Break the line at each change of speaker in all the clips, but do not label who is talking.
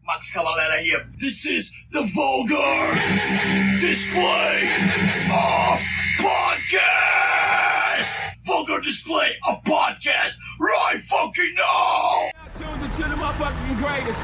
Max Cavalera here. This is the Vulgar Display of Podcast. Vulgar Display of Podcast right fucking now.
Tuned into the motherfucking greatest.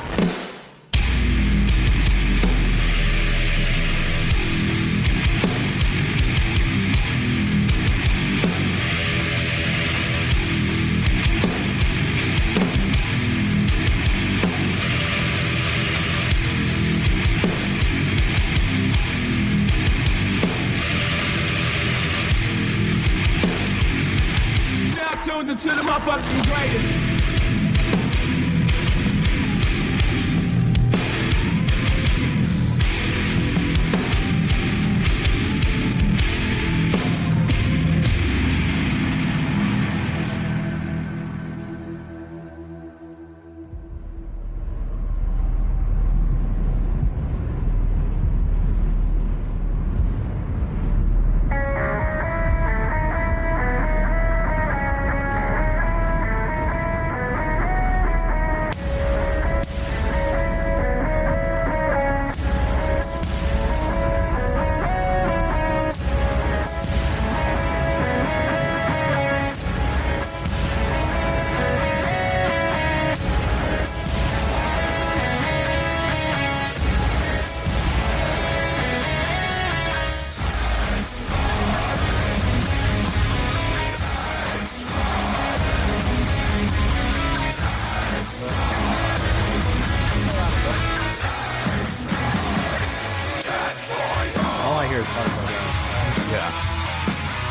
Tuned into the motherfucking greatest.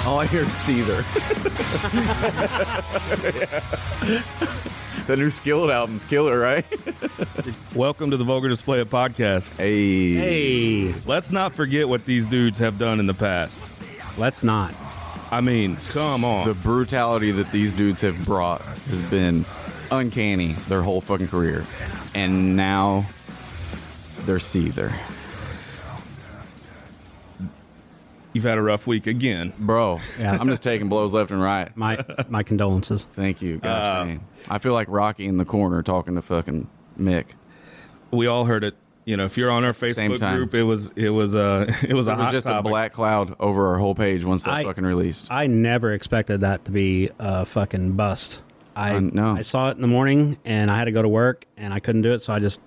All I hear is Seether. The new Skillet album's killer, right?
Welcome to the Vulgar Display of Podcast.
Hey.
Let's not forget what these dudes have done in the past.
Let's not.
I mean, come on.
The brutality that these dudes have brought has been uncanny their whole fucking career. And now they're Seether.
You've had a rough week again.
Bro,
Yeah.
I'm just taking blows left and right.
My condolences.
Thank you. Gosh, man. I feel like Rocky in the corner talking to fucking Mick.
We all heard it. You know, if you're on our
Same
Facebook
time.
group, it was a
It was
hot
just
topic.
a black cloud over our whole page once that fucking released.
I never expected that to be a fucking bust.
No.
I saw it in the morning and I had to go to work and I couldn't do it, so I just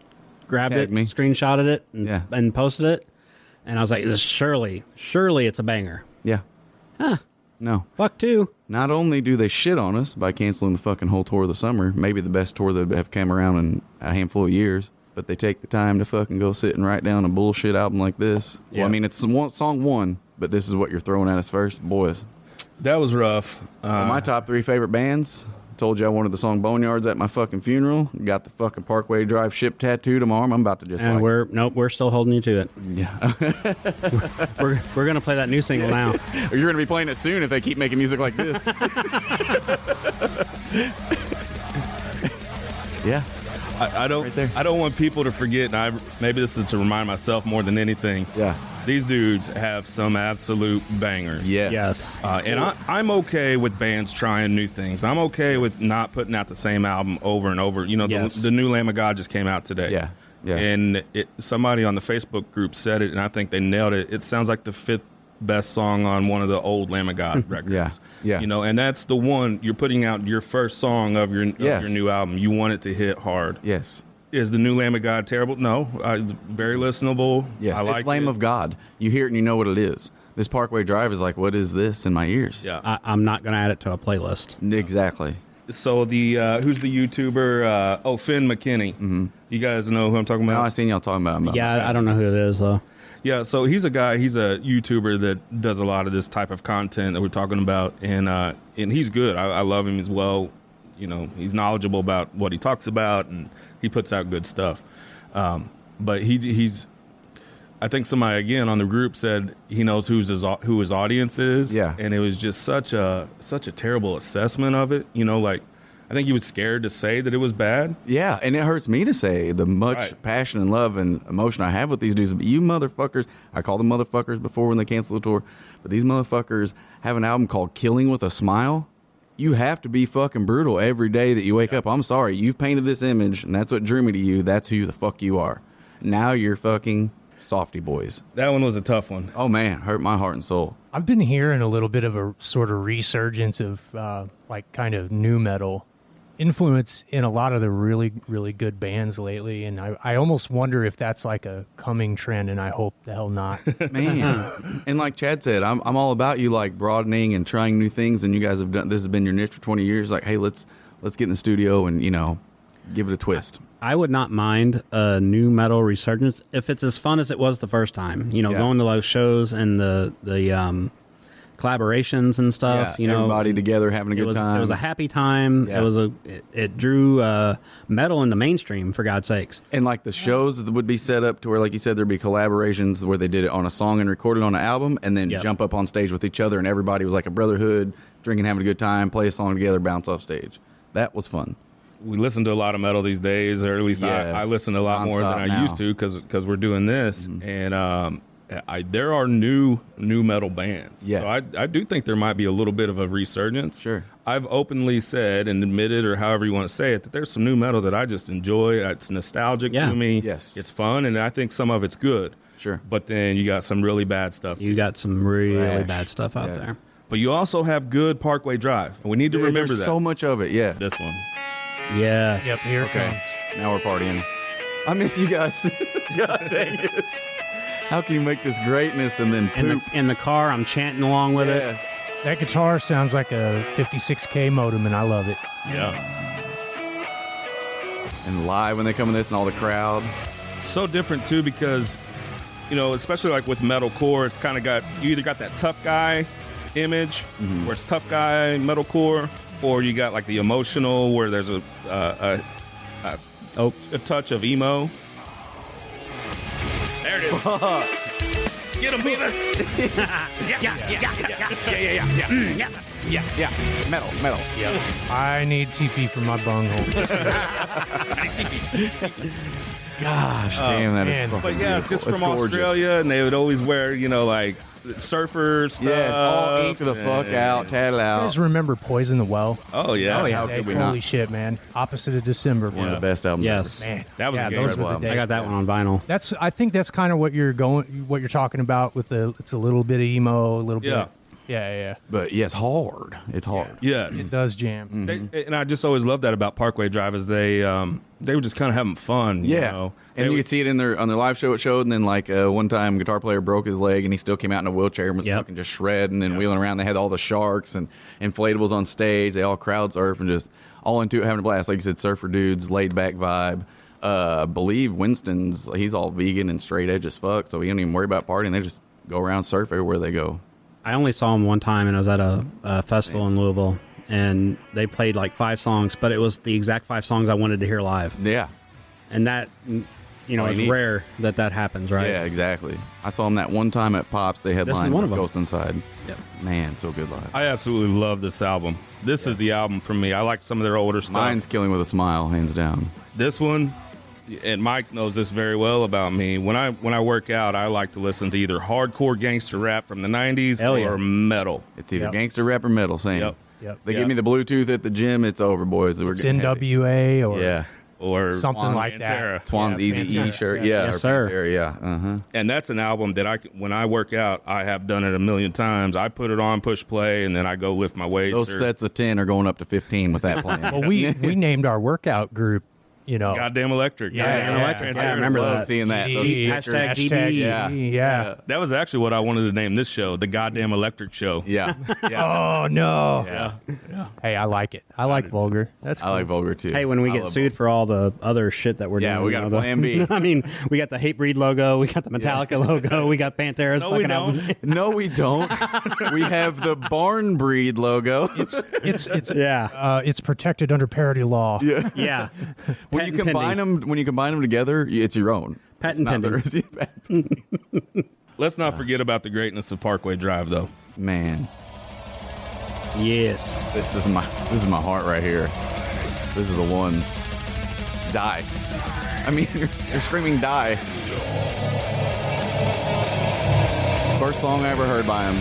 grabbed
Tagged
it,
me.
screenshotted it,
Yeah.
and posted it. And I was like, surely it's a banger.
Yeah.
Huh.
No.
Fuck too.
Not only do they shit on us by canceling the fucking whole tour of the summer, maybe the best tour that have come around in a handful of years, but they take the time to fucking go sit and write down a bullshit album like this.
Yeah.
Well, I mean, it's song one, but this is what you're throwing at us first. Boys.
That was rough.
Well, my top three favorite bands. Told you I wanted the song Boneyards at my fucking funeral. Got the fucking Parkway Drive ship tattooed on my arm. I'm about to just
And
like...
we're still holding you to it.
Yeah.
We're gonna play that new single now.
You're going to be playing it soon if they keep making music like this. Yeah.
I don't.
Right there.
I don't want people to forget. And maybe this is to remind myself more than anything.
Yeah.
These dudes have some absolute bangers.
Yeah.
Yes.
And I'm okay with bands trying new things. I'm okay with not putting out the same album over and over. You know,
Yes.
the new Lamb of God just came out today.
Yeah. Yeah.
And somebody on the Facebook group said it, and I think they nailed it. It sounds like the fifth best song on one of the old Lamb of God records.
Yeah. Yeah.
You know, and that's the one you're putting out your first song of your new album. You want it to hit hard.
Yes.
Is the new Lamb of God terrible? No. Very listenable.
Yes,
I like
it's Lamb
it.
of God. You hear it and you know what it is. This Parkway Drive is like, what is this in my ears?
Yeah.
I'm not gonna add it to a playlist.
Exactly.
So the who's the YouTuber? Finn McKinney. Mm-hmm. You guys know who I'm talking about?
No, I seen y'all talking about him.
Yeah, I don't know who it is though.
Yeah, so he's a YouTuber that does a lot of this type of content that we're talking about, and he's good. I love him as well. You know, he's knowledgeable about what he talks about, and he puts out good stuff. But he's, I think somebody again on the group said he knows who his audience is.
Yeah,
and it was just such a terrible assessment of it. You know, like I think he was scared to say that it was bad.
Yeah, and it hurts me to say the much passion and love and emotion I have with these dudes. But you motherfuckers, I called them motherfuckers before when they canceled the tour, but these motherfuckers have an album called Killing with a Smile. you have to be fucking brutal every day that you wake up. I'm sorry, you've painted this image, and that's what drew me to you. That's who the fuck you are. Now you're fucking softy boys.
That one was a tough one.
Oh man, hurt my heart and soul.
I've been hearing a little bit of a sort of resurgence of like kind of new metal influence in a lot of the really, really good bands lately, and I almost wonder if that's like a coming trend, and I hope the hell not.
Man, and like Chad said, I'm all about you like broadening and trying new things, and you guys have done this has been your niche for 20 years. Like, hey, let's get in the studio and give it a twist.
I would not mind a new metal resurgence if it's as fun as it was the first time. Going to those shows and the collaborations and stuff.
Everybody together having a good time.
It was a happy time.
Yeah.
It drew metal in the mainstream, for God's sakes.
And like the shows that would be set up to where, like you said, there'd be collaborations where they did it on a song and recorded on an album, and then jump up on stage with each other, and everybody was like a brotherhood, drinking, having a good time, play a song together, bounce off stage. That was fun.
We listen to a lot of metal these days, or at least I listen to a lot more than I used to because we're doing this. And there are new metal bands.
Yeah.
So I do think there might be a little bit of a resurgence.
Sure.
I've openly said and admitted, or however you want to say it, that there's some new metal that I just enjoy. It's nostalgic to me.
Yes.
It's fun, and I think some of it's good.
Sure.
But then you got some really bad stuff.
You got some really bad stuff out there.
But you also have good Parkway Drive. And we need to remember
There's
that.
so much of it, yeah.
This one.
Yes.
Yep, here it comes.
Now we're partying. I miss you guys. God dang it. How can you make this greatness and then poop?
In the car, I'm chanting along with it.
That guitar sounds like a 56K modem, and I love it.
Yeah.
And live when they come in this and all the crowd.
So different too because, especially like with metalcore, it's kind of you either got that tough guy image where it's tough guy metalcore, or you got like the emotional where there's a touch of emo. There it is. Get him, Beavis.
Yeah. Metal.
Yep. I need TP for my bunghole.
Gosh, damn, that is fucking
But yeah,
beautiful.
just from
It's gorgeous.
Australia, and they would always wear, like surfer stuff.
Yes, all ink the fuck out, tattle
You
out.
guys remember Poison the Well?
Oh yeah.
How
Hey,
could we
holy
not?
shit, man. Opposite of December.
One of the best albums
Yes.
Man,
That was a game.
those
Incredible
were the
album.
days.
I got that one on vinyl.
I think that's kind of what you're talking about with it's a little bit of emo, a little bit.
Yeah.
Yeah.
But yes, hard. It's hard.
Yes.
It does jam.
And I just always loved that about Parkway Drive is they were just kind of having fun.
Yeah.
You know?
And you could see it on their live show it showed, and then like one time guitar player broke his leg and he still came out in a wheelchair and was fucking just shredding and wheeling around. They had all the sharks and inflatables on stage. They all crowd surf and just all into it, having a blast. Like you said, surfer dudes, laid back vibe. Believe Winston's, he's all vegan and straight edge as fuck, so he don't even worry about partying. They just go around surf everywhere they go.
I only saw him one time, and I was at a festival in Louisville, and they played like 5 songs, but it was the exact 5 songs I wanted to hear live.
Yeah.
And that, it's
neat.
rare that happens, right?
Yeah, exactly. I saw him that one time at Pops. They
This is
headlined
one of them.
Ghost Inside.
Yep.
Man, so good live.
I absolutely love this album. This is the album for me. I like some of their older stuff.
Mine's Killing with a Smile, hands down.
This one, and Mike knows this very well about me. When I work out, I like to listen to either hardcore gangster rap from the 90s
Hell
or
yeah.
metal.
It's either
Yep.
gangster rap or metal, same.
Yep.
Yep.
They
Yeah.
give me the Bluetooth at the gym, it's over, boys. We're
It's
getting heavy.
NWA or
Yeah.
Or
something like
Pantera.
that.
Swan's
Yeah,
Easy E
Pantera.
shirt.
Yeah.
Yeah.
Yes,
or
sir.
Pantera, yeah. Uh-huh.
And that's an album that when I work out, I have done it a million times. I put it on, push play, and then I go lift my weights.
Those sets of 10 are going up to 15 with that plan.
Well, we named our workout group,
Goddamn Electric.
Yeah,
Goddamn
yeah,
Electric.
yeah.
I
I
remember
love
seeing that. Those
GD.
stickers.
Hashtag GD.
Yeah.
That was actually what I wanted to name this show, The Goddamn Electric Show.
Yeah. Yeah.
Oh, no.
Yeah.
Hey, I like it. I like Vulgar. That's
I
cool.
like Vulgar too.
Hey, when we
I
get
love
sued for all the other shit that we're
Yeah,
doing.
we got a
the-
plan B.
I mean, we got the Hatebreed logo, we got the Metallica logo, we got Pantera's
No, we
fucking album.
don't.
No, we don't. We have the Barn Breed logo.
It's
Yeah.
it's protected under parody law.
Yeah.
Yeah.
When you
Patent
combine
pending.
them together, it's your own.
Patent
It's not
pending.
theirs.
Let's not forget about the greatness of Parkway Drive, though.
Man,
Yes.
this is my heart right here. This is the one. Die. I mean, you're screaming die. First song I ever heard by him.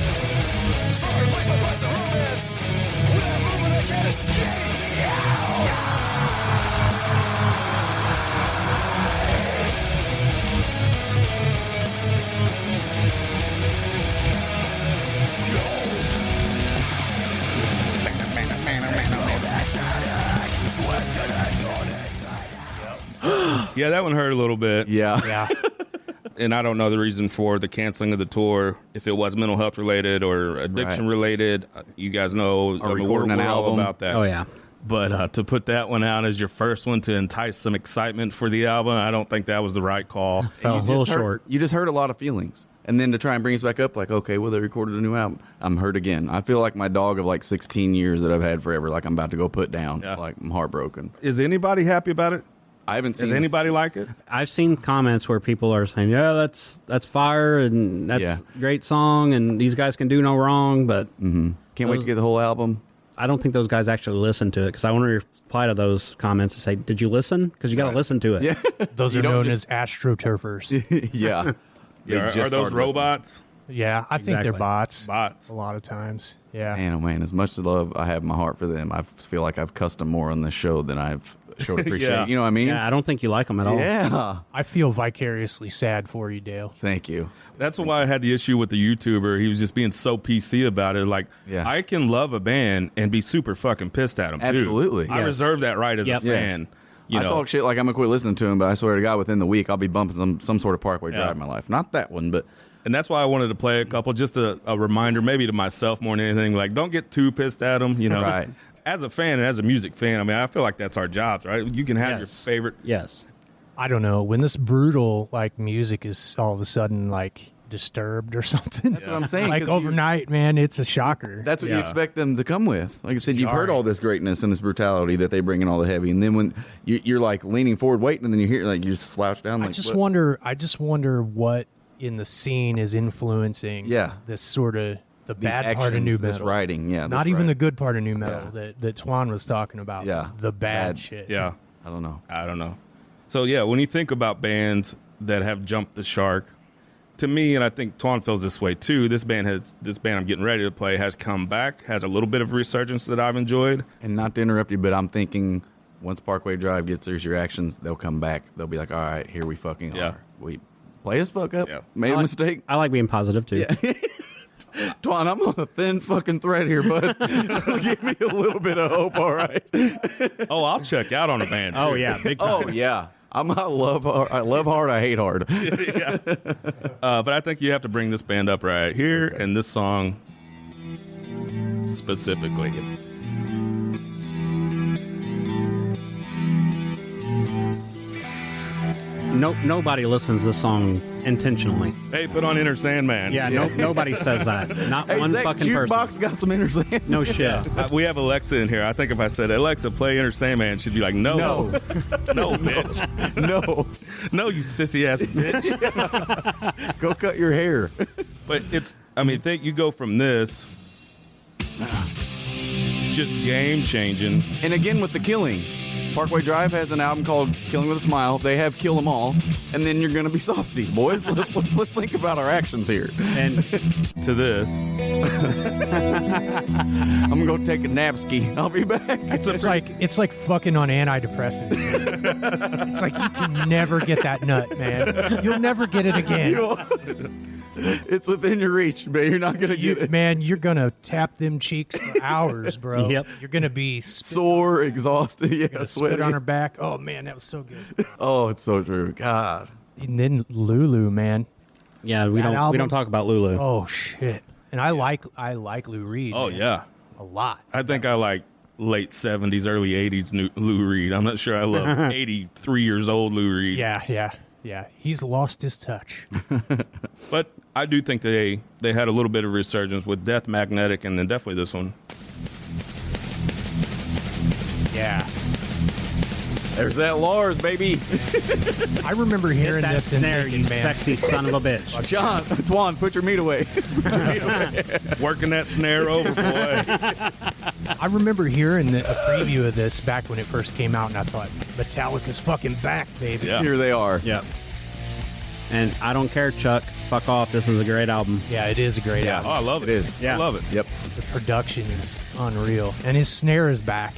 Yeah, that one hurt a little bit.
Yeah.
Yeah.
And I don't know the reason for the canceling of the tour, if it was mental health related or addiction related. You guys know,
recording an
we're all
album.
about that.
Oh yeah.
But to put that one out as your first one to entice some excitement for the album, I don't think that was the right call.
Fell a little short.
You just hurt a lot of feelings. And then to try and bring us back up, like, okay, well, they recorded a new album. I'm hurt again. I feel like my dog of like 16 years that I've had forever, like I'm about to go put down.
Yeah.
Like I'm heartbroken.
Is anybody happy about it?
I haven't seen
Does anybody like it?
I've seen comments where people are saying, "Yeah, that's fire, and that's
Yeah.
a great song, and these guys can do no wrong." But
Can't wait to get the whole album.
I don't think those guys actually listen to it, because I want to reply to those comments and say, "Did you listen? Because you got to listen to it."
Yeah.
Those
You
are
don't
known
just-
as astroturfers.
Yeah. They
Are
just
those
started
robots?
Yeah, I think they're
Exactly.
bots.
Bots.
A lot of times. Yeah.
Man, oh man, as much love I have in my heart for them, I feel like I've cussed them more on this show than I've showed appreciation.
Yeah.
You know what I mean?
Yeah, I don't think you like them at all.
Yeah.
I feel vicariously sad for you, Dale.
Thank you.
That's why I had the issue with the YouTuber. He was just being so PC about it. Like,
Yeah.
I can love a band and be super fucking pissed at them, too.
Absolutely.
I
Yes.
reserve that right as
Yep.
a fan. You
I
know.
talk shit like I'm gonna quit listening to him, but I swear to God, within the week I'll be bumping some sort of Parkway Drive in my life. Not that one, but
And that's why I wanted to play a couple, just a reminder, maybe to myself more than anything. Like, don't get too pissed at them, you know.
Right.
As a fan and as a music fan, I mean, I feel like that's our jobs, right? You can have
Yes.
your favorite.
Yes.
I don't know. When this brutal like music is all of a sudden like disturbed or something.
that's what I'm saying.
Like
'cause you-
overnight, man, it's a shocker.
that's what you
Yeah.
expect them to come with. Like I said, you've heard
jarring.
all this greatness and this brutality that they bring in all the heavy, and then when you're like leaning forward, waiting, and then you hear like you just slouch down. Like,
I just
what?
wonder. I just wonder what in the scene is influencing.
Yeah.
This sort of the
These
bad part of
actions,
new
this
metal.
writing, yeah,
Not
this
even the
writing.
good part of new metal
Yeah.
that Twan was talking about.
Yeah.
The bad
Bad.
shit.
Yeah.
I don't know.
I don't know. So, yeah, when you think about bands that have jumped the shark, to me, and I think Twan feels this way too, this band I'm getting ready to play has come back, has a little bit of resurgence that I've enjoyed.
And not to interrupt you, but I'm thinking once Parkway Drive gets these reactions, they'll come back. They'll be like, all right, here we fucking
Yeah.
are. We play us fuck up.
Yeah.
Made a mistake.
I like being positive too.
Twan, I'm on a thin fucking thread here, bud. Give me a little bit of hope, all right?
Oh, I'll check out on a band.
Oh
too.
yeah, big time.
Oh, yeah. I love hard, I hate hard.
But I think you have to bring this band up right here and this song specifically.
Nobody listens to this song intentionally.
Hey, put on Inner Sandman.
Yeah, nobody says that. Not
Hey,
one
Zach,
fucking person.
jukebox got some Intersand.
No shit.
We have Alexa in here. I think if I said, Alexa, play Inner Sandman, she'd be like, no.
No.
No, bitch.
No.
No, you sissy ass bitch.
Go cut your hair.
But think you go from this, just game changing.
And again with the killing. Parkway Drive has an album called Killing with a Smile. They have Kill 'Em All. And then you're going to be softies, boys. Let's think about our actions here.
And
To this,
I'm going to go take a napski. I'll be back.
It's like fucking on antidepressants. Man. It's like you can never get that nut, man. You'll never get it again.
It's within your reach, but you're not going to get it.
Man, you're gonna tap them cheeks for hours, bro.
Yep.
You're gonna be
Sore, exhausted, yeah,
spit
sweaty.
on her back. Oh man, that was so good.
Oh, it's so true. God.
And then Lulu, man.
yeah, we
That
don't
album-
talk about Lulu.
Oh shit. And I like Lou Reed.
oh,
man,
yeah.
a lot.
I think I like late 70s, early 80s Lou Reed. I'm not sure I love 83 years old Lou Reed.
Yeah. He's lost his touch.
But I do think they had a little bit of resurgence with Death Magnetic and then definitely this one.
Yeah.
There's that Lars, baby.
I remember hearing
That
this and
snare,
thinking,
you
man,
sexy son of a bitch.
John, Twan, put your meat away.
Working that snare over, boy.
I remember hearing a preview of this back when it first came out, and I thought, Metallica's fucking back, baby.
Yeah.
Here they are.
Yeah. And I don't care, Chuck. Fuck off. This is a great album.
Yeah, it is a great
Oh,
album.
I love it.
It is.
Yeah.
I love it.
Yep.
The production is unreal, and his snare is back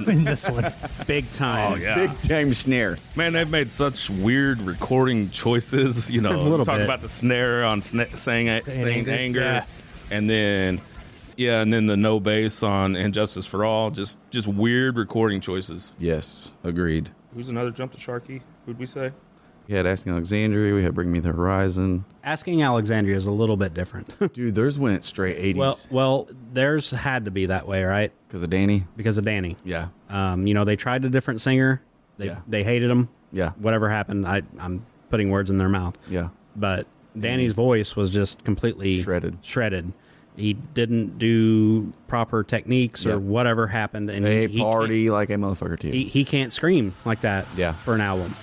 in this one.
Big time.
Oh, yeah.
Big time snare.
Man, they've made such weird recording choices. You know,
A little
talk
bit.
about the snare on Saying Anger.
Yeah.
And then, the no bass on Injustice for All. Just weird recording choices.
Yes, agreed.
Who's another Jump to Sharky? Who'd we say?
We had Asking Alexandria. We had Bring Me the Horizon.
Asking Alexandria is a little bit different.
Dude, theirs went straight 80s.
Well, theirs had to be that way, right?
Because of Danny.
Because of Danny.
Yeah.
They tried a different singer. They hated him.
Yeah.
Whatever happened, I'm putting words in their mouth.
Yeah.
But Danny's voice was just completely
Shredded.
He didn't do proper techniques or
Yep.
whatever happened, and
They
he
party like a motherfucker, too.
he can't scream like that.
Yeah.
For an album.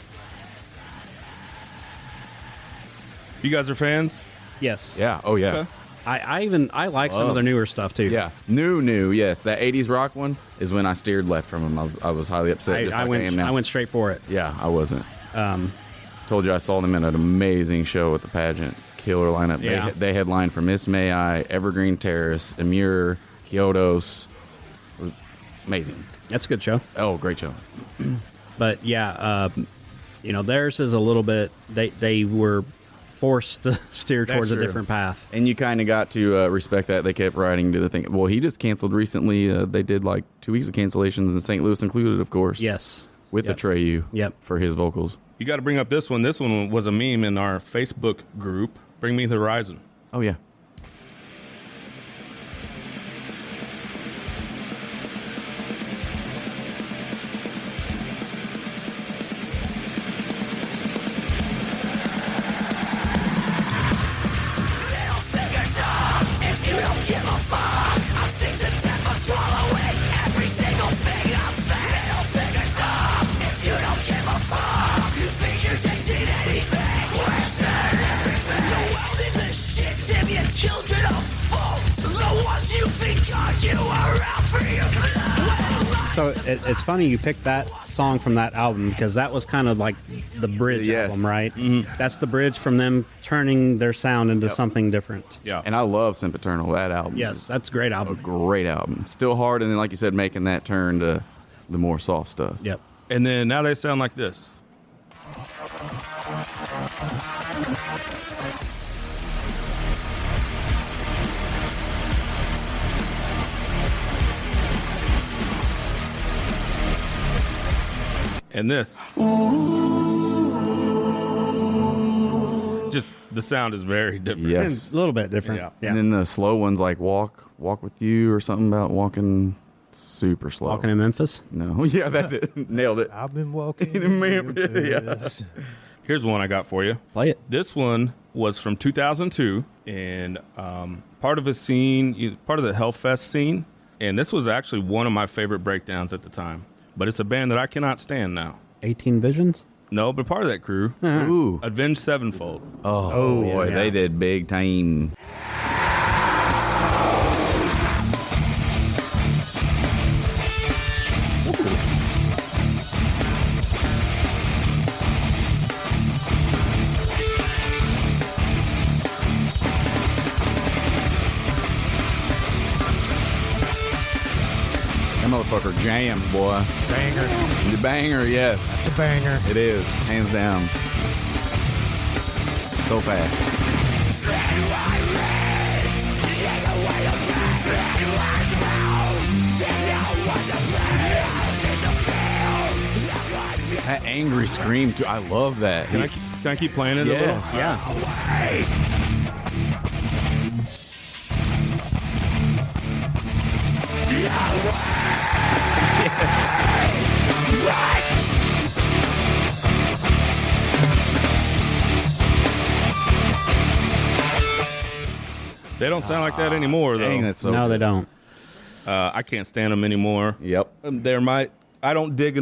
You guys are fans?
Yes.
Yeah. Oh, yeah.
Okay.
I like some of their newer stuff too.
Yeah. New. Yes. That 80s rock one is when I steered left from him. I was highly upset, just
I
like I am now.
went straight for it.
Yeah, I wasn't. Told you I saw them in an amazing show at the pageant. Killer lineup.
Yeah.
They headlined for Miss May I, Evergreen Terrace, Amur, Kyotos. It was amazing.
That's a good show.
Oh, great show.
But yeah, theirs is a little bit. They were forced to steer
That's
towards a
true.
different path.
And you kind of got to respect that. They kept writing to the thing. Well, he just canceled recently. They did like 2 weeks of cancellations, and St. Louis included, of course.
Yes.
With
Yep.
Atreyu.
Yep.
For his vocals.
You got to bring up this one. This one was a meme in our Facebook group. Bring Me the Horizon.
Oh, yeah.
Children of folk, the ones you think you are out for your blood.
So it's funny you picked that song from that album because that was kind of like the bridge
Yes.
album, right? Mm-hmm. That's the bridge from them turning their sound into something different.
Yeah.
And I love Sempiternal, that album.
Yes, that's a great
A
album.
great album. Still hard, and then, like you said, making that turn to the more soft stuff.
Yep.
And then now they sound like this. And this. Just the sound is very different.
Yes.
A little bit different.
Yeah.
Yeah.
And then the slow ones like Walk With You or something about walking super slow.
Walking in Memphis.
No. Yeah, that's it. Nailed it.
I've been walking.
In a man-
Memphis.
Here's one I got for you.
Play it.
This one was from 2002, and part of a scene, part of the Hellfest scene. And this was actually one of my favorite breakdowns at the time. But it's a band that I cannot stand now.
18 Visions.
No, but part of that crew,
Ooh.
Avenged Sevenfold.
Oh, boy.
yeah.
They did big time. That motherfucker jams, boy.
Banger.
The banger, yes.
It's a banger.
It is, hands down. So fast. That angry scream, too. I love that.
Can I keep playing it
Yes.
a little?
Yeah.
They don't sound like that anymore, though.
Dang, that's so
No,
good.
they don't.
I can't stand them anymore.
Yep.
I don't dig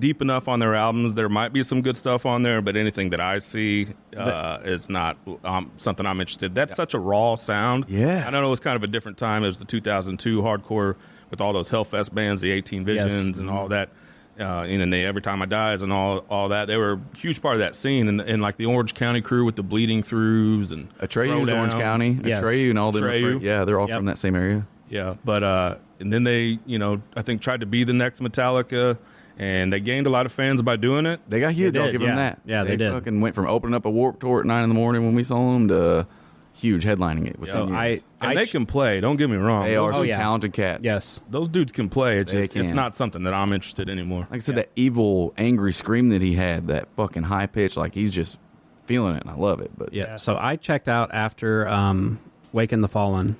deep enough on their albums. There might be some good stuff on there, but anything that I see is not something I'm interested in. That's such a raw sound.
Yeah.
I don't know, it was kind of a different time. It was the 2002 hardcore with all those Hellfest bands, the 18 Visions and all that. And they Every Time I Dies and all that. They were a huge part of that scene. And like the Orange County crew with the Bleeding Throughs and
Atreyu's Orange County.
Yes.
Atreyu and all them.
Atreyu.
Yeah, they're all from that same area.
Yeah, but and then they, I think tried to be the next Metallica, and they gained a lot of fans by doing it.
They got huge.
They
I'll
did,
give them that.
Yeah, they did.
Fucking went from opening up a Warped Tour at 9 in the morning when we saw them to huge headlining it with
So
some
I
They can play. Don't get me wrong.
They are some
yeah.
talented cats.
Yes.
Those dudes can play. It's
They
just it's
can.
not something that I'm interested in anymore.
Like I said, that evil, angry scream that he had, that fucking high pitch, like he's just feeling it, and I love it. But
Yeah. So I checked out after Waken the Fallen.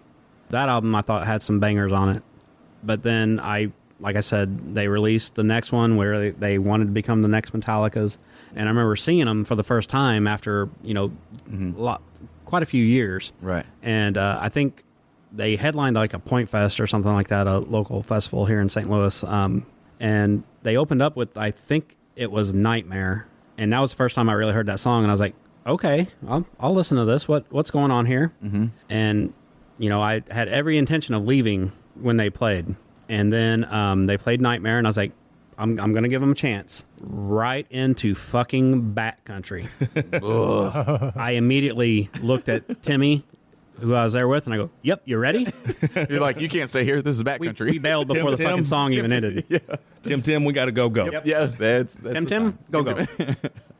That album I thought had some bangers on it. But then like I said, they released the next one where they wanted to become the next Metallicas. And I remember seeing them for the first time after, quite a few years.
Right.
And I think they headlined like a Point Fest or something like that, a local festival here in St. Louis. And they opened up with, I think it was Nightmare. And that was the first time I really heard that song. And I was like, okay, I'll listen to this. What's going on here? Mm-hmm. And, I had every intention of leaving when they played. And then they played Nightmare, and I was like, I'm going to give them a chance. Right into fucking Bat Country. I immediately looked at Timmy, who I was there with, and I go, yep, you ready?
you're like, you can't stay here. This is backcountry.
We bailed before the fucking song even ended.
Tim, we got to go.
Yep. Yeah, that's
Tim, go.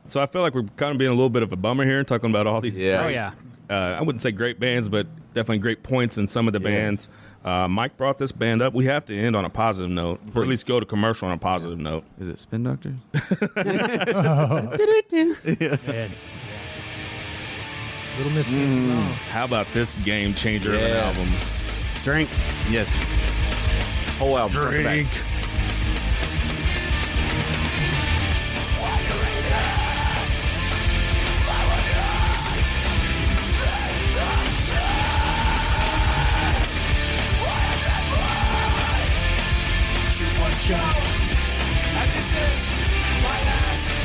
So I feel like we're kind of being a little bit of a bummer here, talking about all these.
Yeah.
Oh, yeah.
I wouldn't say great bands, but definitely great points in some of the bands. Mike brought this band up. We have to end on a positive note, or at least go to commercial on a positive note.
Is it Spin Doctors?
Man. Little Miss
How about this game changer of an
Yes.
album?
Drink.
Yes. Whole album. front to back.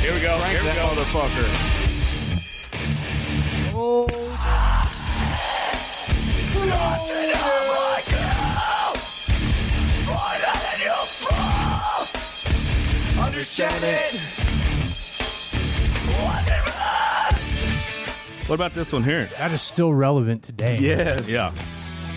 Here we go. Here we
That
go.
motherfucker.
What about this one here?
That is still relevant today.
Yes.
Yeah.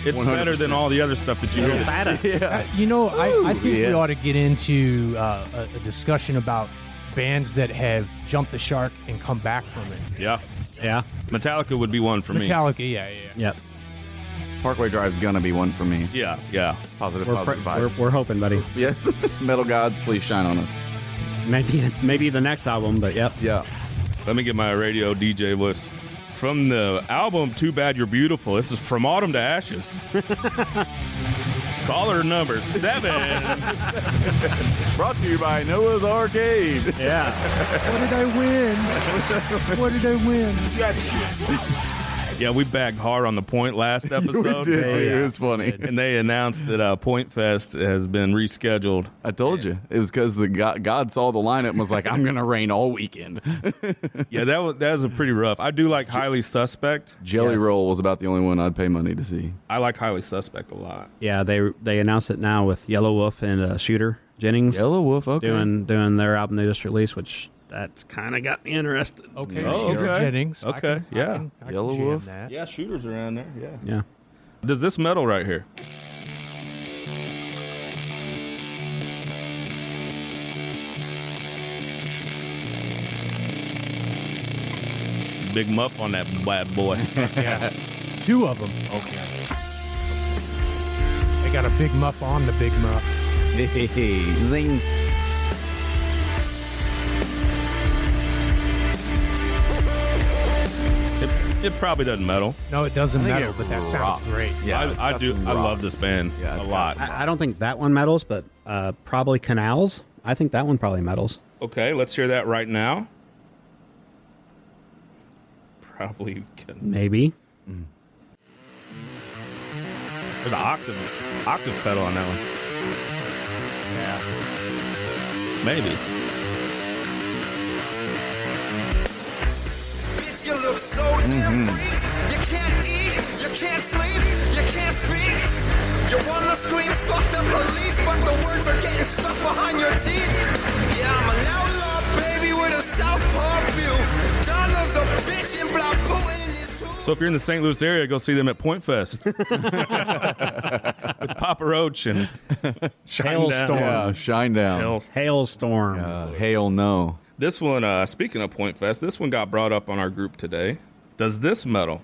It's
100%.
better than all the other stuff that you hear.
I think
yeah.
we ought to get into a discussion about bands that have jumped the shark and come back from it.
Yeah.
Yeah.
Metallica would be one for me.
Metallica, yeah.
Yep.
Parkway Drive's gonna be one for me.
Yeah, yeah.
Positive
We're
vibes.
hoping, buddy.
Yes. Metal gods, please shine on us.
Maybe the next album, but yep.
Yeah.
Let me get my radio DJ list. From the album Too Bad You're Beautiful, this is From Autumn to Ashes. Caller number 7.
Brought to you by Noah's Arcade.
Yeah.
What did I win? What did I win?
Yeah, we bagged hard on the Point last episode.
We did,
Oh,
dude.
yeah.
It was funny.
And they announced that Point Fest has been rescheduled.
I told you. It was because the God saw the lineup and was like, I'm going to rain all weekend.
Yeah, that was a pretty rough. I do like Highly Suspect.
Jelly
Yes.
Roll was about the only one I'd pay money to see.
I like Highly Suspect a lot.
Yeah, they announced it now with Yellow Wolf and Shooter Jennings
Yellow Wolf, okay.
doing their album they just released, which that's kind of got me interested.
Okay,
Oh,
sure.
okay.
Jennings.
Okay, yeah.
I can
Yellow
jam
Wolf.
that.
Yeah, Shooter's around there, yeah.
Yeah.
Does this metal right here? Big muff on that bad boy.
Yeah. 2 of them.
Okay.
They got a big muff on the big muff.
Zing.
It probably doesn't metal.
No, it doesn't
I think
metal,
it
but that sounds
rocks.
great.
Yeah, it's
I
got
do.
some
I
rock.
love this band
Yeah,
a
it's
lot.
got
I don't think that one metals, but probably Canals. I think that one probably metals.
Okay, let's hear that right now. Probably.
Maybe.
There's an octave pedal on that one.
Yeah.
Maybe.
You look so damn freak. You can't eat, you can't sleep, you can't speak. Your wanna scream, fuck the police, but the words are getting stuck behind your teeth. Yeah, I'm an outlaw, baby, with a southpaw view. Donald's a bitch and Black Putin is too.
So if you're in the St. Louis area, go see them at Point Fest with Papa Roach and
Hailstorm.
Yeah, shine down.
Hailstorm.
Hail no.
This one, speaking of Point Fest, this one got brought up on our group today. Does this metal?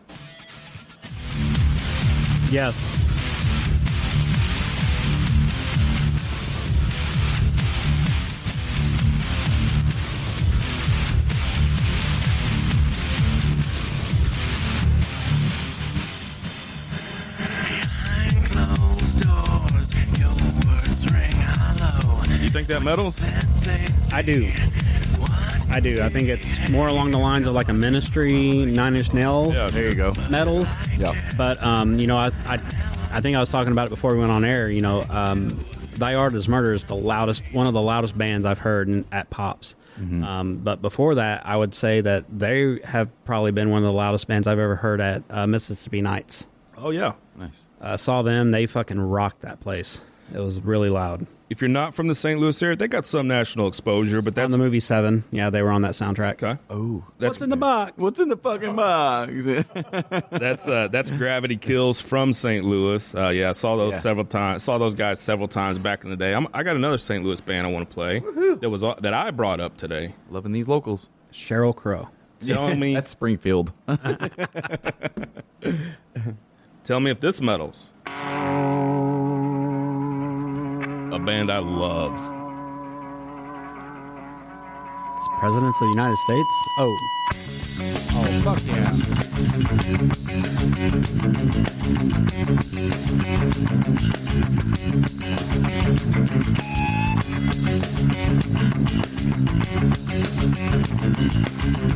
Yes.
You think that metals?
I do. I think it's more along the lines of like a Ministry, Nine Inch Nails.
Yeah,
There you go.
Metals.
Yeah.
But I think I was talking about it before we went on air. Thy Art Is Murder is one of the loudest bands I've heard at Pops. But before that, I would say that they have probably been one of the loudest bands I've ever heard at Mississippi Nights.
Oh, yeah.
Nice.
Saw them; they fucking rocked that place. It was really loud.
If you're not from the St. Louis area, they got some national exposure, but
On
that's
the movie Seven, yeah, they were on that soundtrack.
okay.
Oh,
That's
in the box?
what's in the fucking box?
that's Gravity Kills from St. Louis. I saw those several times. Saw those guys several times back in the day. I got another St. Louis band I want to play that I brought up today.
Loving these locals.
Sheryl Crow.
Tell me,
That's Springfield.
tell me if this metals. A band I love.
It's Presidents of the United States. Oh,
Fuck yeah.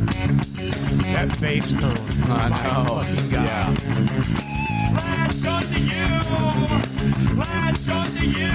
That bass tone.
I
My
know.
fucking God.
Yeah.
Latch onto you, latch onto you,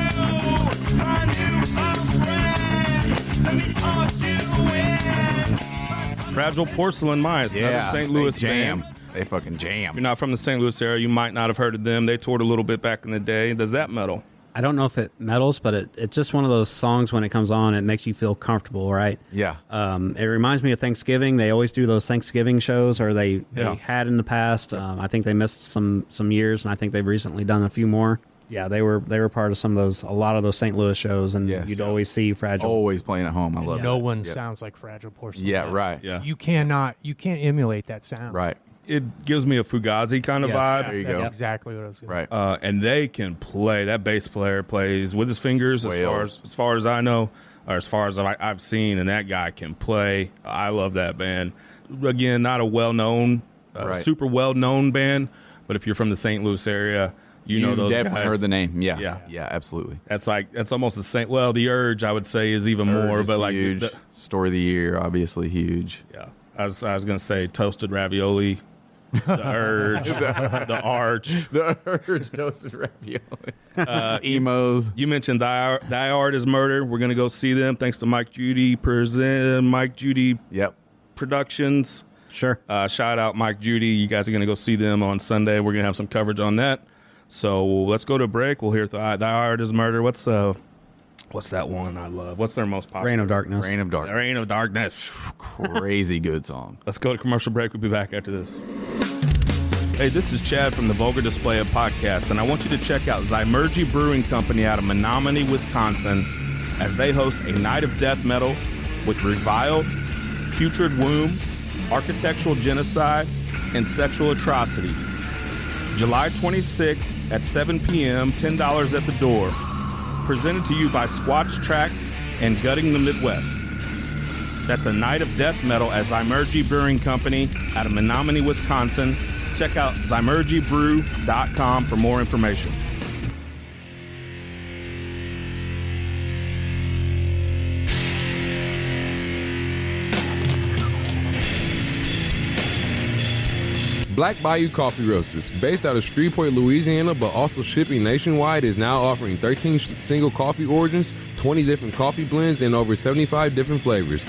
my new friend. Let me talk you in.
Fragile Porcelain Mice, another
Yeah.
St. Louis
they jam.
band.
They fucking
If
jam.
you're not from the St. Louis area, you might not have heard of them. They toured a little bit back in the day. Does that metal?
I don't know if it metals, but it's just one of those songs when it comes on, it makes you feel comfortable, right?
Yeah.
It reminds me of Thanksgiving. They always do those Thanksgiving shows, or they had in the past. I think they missed some years, and I think they've recently done a few more. Yeah, they were part of a lot of those St. Louis shows, and
Yes.
you'd always see Fragile.
Always playing at home. I love
No
it.
one
Yep.
sounds like Fragile Porcelain.
Yeah, right.
Yeah.
You can't emulate that sound.
Right.
It gives me a Fugazi kind of
Yes.
vibe.
There you
That's
go.
exactly what I was going to
Right.
And they can play. That bass player plays with his fingers,
Whales.
as far as I know, or as far as I've seen. And that guy can play. I love that band. Again, not a well-known,
Right.
super well-known band, but if you're from the St. Louis area, you know those
definitely
guys.
heard the name. Yeah.
Yeah.
Yeah, absolutely.
That's almost the same. Well, the Urge I would say is even more,
Urge is
but like
huge. Story of the year, obviously huge.
yeah. I was gonna say toasted ravioli, the Urge, the Arch.
The Urge toasted ravioli. Emos.
You mentioned Thy Art Is Murder. We're gonna go see them. Thanks to Mike Judy
Yep.
Productions.
Sure.
Shout out Mike Judy. You guys are gonna go see them on Sunday. We're gonna have some coverage on that. So let's go to a break. We'll hear Thy Art Is Murder. What's that one I love? What's their most popular?
Reign of Darkness.
Reign of Dark.
Reign of Darkness.
Crazy good song.
Let's go to commercial break. We'll be back after this. Hey, this is Chad from the Vulgar Display of Podcast, and I want you to check out Zymergy Brewing Company out of Menominee, Wisconsin, as they host a night of death metal with Reviled, Putrid Womb, Architectural Genocide, and Sexual Atrocities. July 26th at 7 p.m., $10 at the door. Presented to you by Squatch Tracks and Gutting the Midwest. That's a night of death metal at Zymergy Brewing Company out of Menominee, Wisconsin. Check out zymergybrew.com for more information.
Black Bayou Coffee Roasters, based out of Shreveport, Louisiana, but also shipping nationwide, is now offering 13 single coffee origins, 20 different coffee blends, and over 75 different flavors.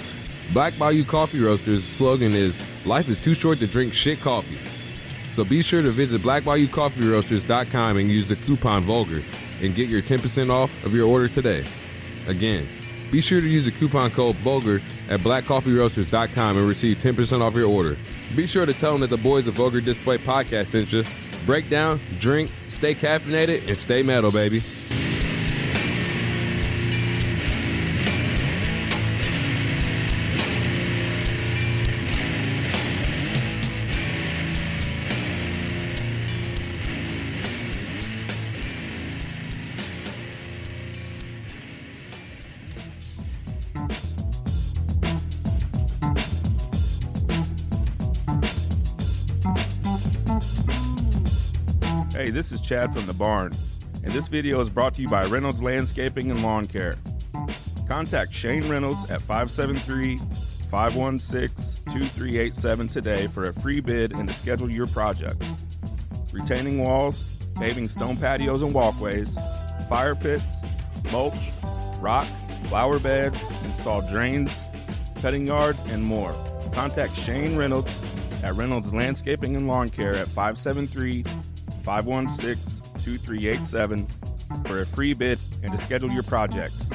Black Bayou Coffee Roasters' slogan is, "Life is too short to drink shit coffee." So be sure to visit blackbayoucoffeeroasters.com and use the coupon VULGAR and get your 10% off of your order today. Again, be sure to use the coupon code VULGAR at blackcoffeeroasters.com and receive 10% off your order. Be sure to tell them that the boys of Vulgar Display Podcast sent you. Break down, drink, stay caffeinated, and stay metal, baby.
Hey, this is Chad from The Barn, and this video is brought to you by Reynolds Landscaping and Lawn Care. Contact Shane Reynolds at 573-516-2387 today for a free bid and to schedule your projects. Retaining walls, paving stone patios and walkways, fire pits, mulch, rock, flower beds, install drains, cutting yards, and more. Contact Shane Reynolds at Reynolds Landscaping and Lawn Care at 573-516-2387 for a free bid and to schedule your projects.